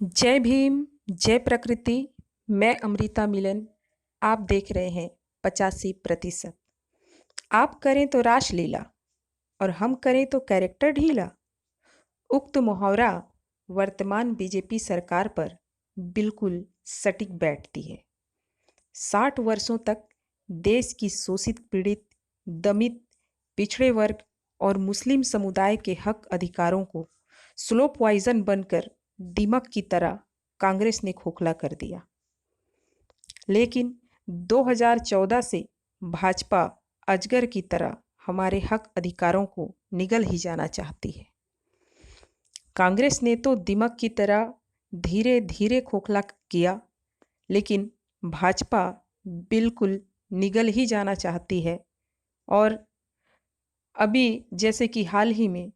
जय भीम, जय प्रकृति। मैं अमृता मिलन। आप देख रहे हैं 85%। आप करें तो रासलीला और हम करें तो कैरेक्टर ढीला। उक्त मुहावरा वर्तमान बीजेपी सरकार पर बिल्कुल सटीक बैठती है। 60 वर्षों तक देश की शोषित, पीड़ित, दमित, पिछड़े वर्ग और मुस्लिम समुदाय के हक अधिकारों को स्लो पॉइजन बनकर दीमक की तरह कांग्रेस ने खोखला कर दिया। लेकिन 2014 से भाजपा अजगर की तरह हमारे हक अधिकारों को निगल ही जाना चाहती है। कांग्रेस ने तो दीमक की तरह धीरे धीरे खोखला किया, लेकिन भाजपा बिल्कुल निगल ही जाना चाहती है। और अभी जैसे कि हाल ही में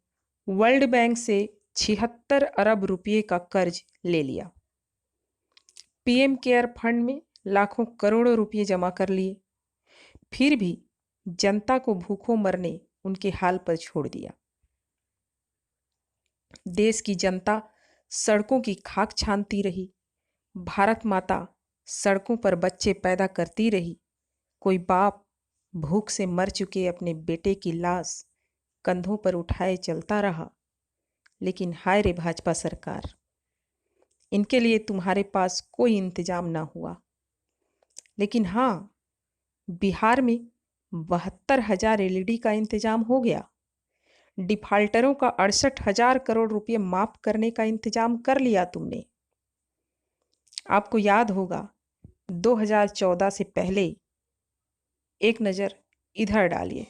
वर्ल्ड बैंक से 76 अरब रुपये का कर्ज ले लिया, पीएम केयर फंड में लाखों करोड़ों रुपये जमा कर लिए, फिर भी जनता को भूखों मरने उनके हाल पर छोड़ दिया। देश की जनता सड़कों की खाक छानती रही, भारत माता सड़कों पर बच्चे पैदा करती रही। कोई बाप भूख से मर चुके अपने बेटे की लाश कंधों पर उठाए चलता रहा। लेकिन हाय रे भाजपा सरकार, इनके लिए तुम्हारे पास कोई इंतजाम ना हुआ। लेकिन हाँ, बिहार में 72,000 एलईडी का इंतजाम हो गया। डिफाल्टरों का 68,000 करोड़ रुपये माफ करने का इंतजाम कर लिया तुमने। आपको याद होगा 2014 से पहले। एक नज़र इधर डालिए।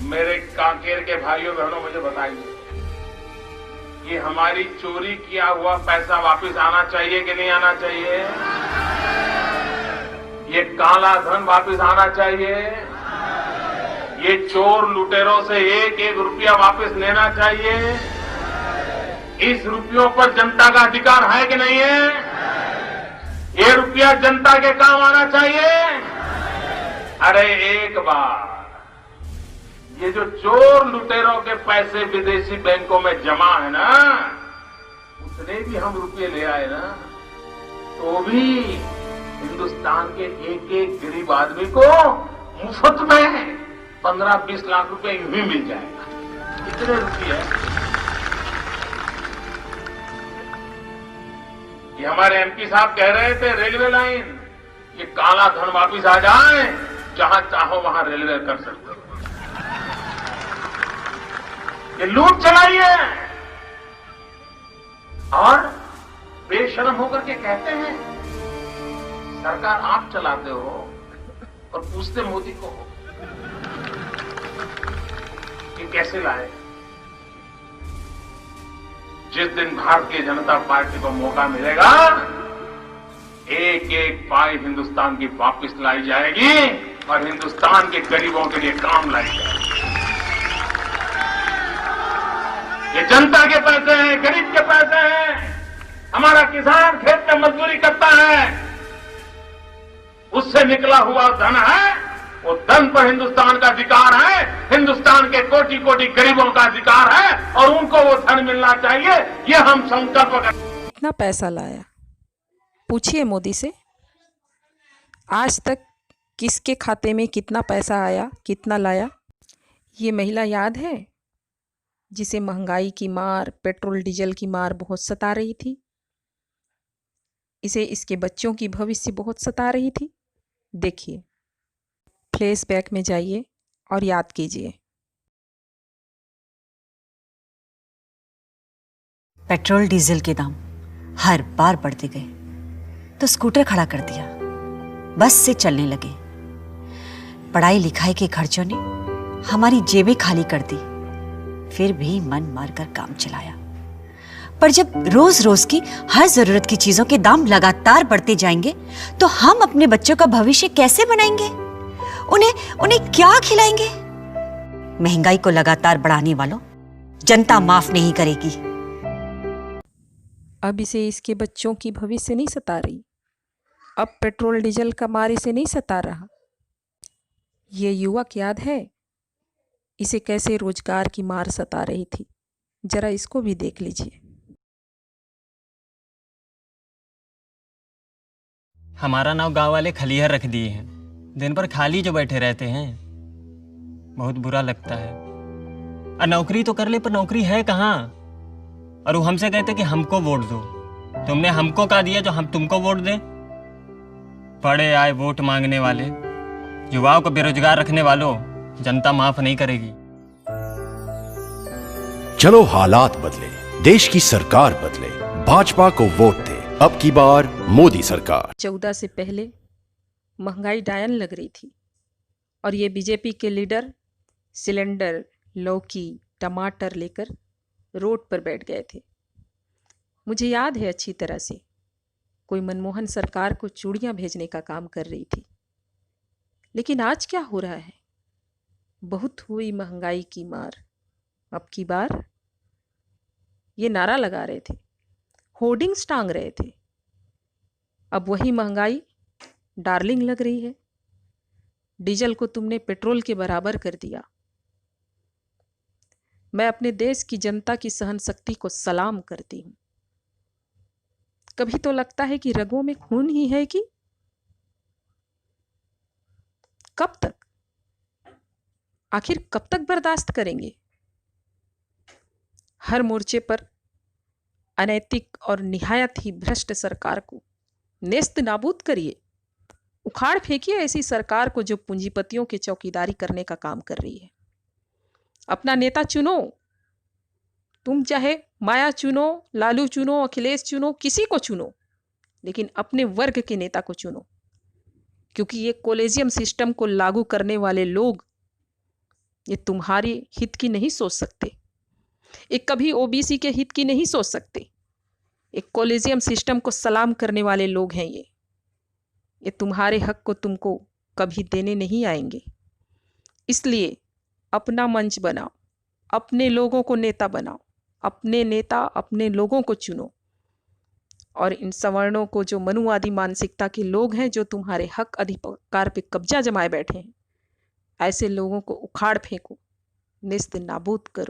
मेरे कांकेर के भाइयों बहनों, मुझे बताइए, ये हमारी चोरी किया हुआ पैसा वापस आना चाहिए कि नहीं आना चाहिए? ये काला धन वापस आना चाहिए? ये चोर लुटेरों से एक एक रुपया वापस लेना चाहिए? इस रुपयों पर जनता का अधिकार है कि नहीं है? ये रुपया जनता के काम आना चाहिए। अरे एक बार ये जो चोर लुटेरों के पैसे विदेशी बैंकों में जमा है ना, उतने भी हम रुपये ले आए ना, तो भी हिंदुस्तान के एक एक गरीब आदमी को मुफ्त में 15-20 लाख रुपए यूं ही मिल जाएगा। इतने रुपये ये हमारे एमपी साहब कह रहे थे, रेलवे लाइन, ये काला धन वापिस आ जाए, जहां चाहो वहां रेलवे कर सकते हो। ये लूट चलाई है और बेशर्म होकर के कहते हैं सरकार आप चलाते हो, और पूछते मोदी को कि कैसे लाए। जिस दिन भारतीय जनता पार्टी को मौका मिलेगा, एक एक पाई हिंदुस्तान की वापस लाई जाएगी और हिंदुस्तान के गरीबों के लिए काम लाई जाएगी। ये जनता के पैसे हैं, गरीब के पैसे हैं। हमारा किसान खेत में मजदूरी करता है, उससे निकला हुआ धन है, वो धन पर हिंदुस्तान का अधिकार है, हिंदुस्तान के कोटि कोटि गरीबों का अधिकार है, और उनको वो धन मिलना चाहिए। ये हम संकल्प कर। कितना पैसा लाया पूछिए मोदी से। आज तक किसके खाते में कितना पैसा आया, कितना लाया? ये महिला याद है जिसे महंगाई की मार, पेट्रोल डीजल की मार बहुत सता रही थी। इसे इसके बच्चों की भविष्य बहुत सता रही थी। देखिए, फ्लैशबैक में जाइए और याद कीजिए। पेट्रोल डीजल के दाम हर बार बढ़ते गए तो स्कूटर खड़ा कर दिया, बस से चलने लगे। पढ़ाई लिखाई के खर्चों ने हमारी जेबें खाली कर दी, फिर भी मन मारकर काम चलाया। पर जब रोज रोज की हर जरूरत की चीजों के दाम लगातार बढ़ते जाएंगे तो हम अपने बच्चों का भविष्य कैसे बनाएंगे? उन्हें क्या खिलाएंगे? महंगाई को लगातार बढ़ाने वालों, जनता माफ नहीं करेगी। अब इसे इसके बच्चों की भविष्य नहीं सता रही। अब पेट्रोल डीजल का मार इसे नहीं सता रहा। ये युवक याद है इसे कैसे रोजगार की मार सता रही थी, जरा इसको भी देख लीजिए। हमारा नाव गांव वाले खलिहर रख दिए हैं। दिन भर खाली जो बैठे रहते हैं, बहुत बुरा लगता है। और नौकरी तो कर ले, पर नौकरी है कहाँ? और वो हमसे कहते कि हमको वोट दो। तुमने हमको कहा दिया जो हम तुमको वोट दें? पड़े आए वोट मांगने वाले, युवाओं को बेरोजगार रखने वालों, जनता माफ नहीं करेगी। चलो हालात बदले, देश की सरकार बदले, भाजपा को वोट दे। अब की बार मोदी सरकार। 14 से पहले महंगाई डायन लग रही थी और ये बीजेपी के लीडर सिलेंडर, लौकी, टमाटर लेकर रोड पर बैठ गए थे। मुझे याद है अच्छी तरह से, कोई मनमोहन सरकार को चूड़ियां भेजने का काम कर रही थी। लेकिन आज क्या हो रहा है? बहुत हुई महंगाई की मार, अब की बार। ये नारा लगा रहे थे, होर्डिंग्स टांग रहे थे। अब वही महंगाई डार्लिंग लग रही है। डीजल को तुमने पेट्रोल के बराबर कर दिया। मैं अपने देश की जनता की सहन शक्ति को सलाम करती हूं। कभी तो लगता है कि रगों में खून ही है कि कब तक, आखिर कब तक बर्दाश्त करेंगे? हर मोर्चे पर अनैतिक और निहायत ही भ्रष्ट सरकार को नेस्त नाबूद करिए। उखाड़ फेंकिए ऐसी सरकार को जो पूंजीपतियों की चौकीदारी करने का काम कर रही है। अपना नेता चुनो। तुम चाहे माया चुनो, लालू चुनो, अखिलेश चुनो, किसी को चुनो, लेकिन अपने वर्ग के नेता को चुनो। क्योंकि ये कॉलेजियम सिस्टम को लागू करने वाले लोग ये तुम्हारे हित की नहीं सोच सकते। एक कभी ओबीसी के हित की नहीं सोच सकते। एक कॉलेजियम सिस्टम को सलाम करने वाले लोग हैं ये तुम्हारे हक को तुमको कभी देने नहीं आएंगे। इसलिए अपना मंच बनाओ, अपने लोगों को नेता बनाओ, अपने नेता अपने लोगों को चुनो। और इन सवर्णों को, जो मनुवादी मानसिकता के लोग हैं, जो तुम्हारे हक अधिकार पे कब्जा जमाए बैठे हैं, ऐसे लोगों को उखाड़ फेंको, नेस्त नाबूद करो।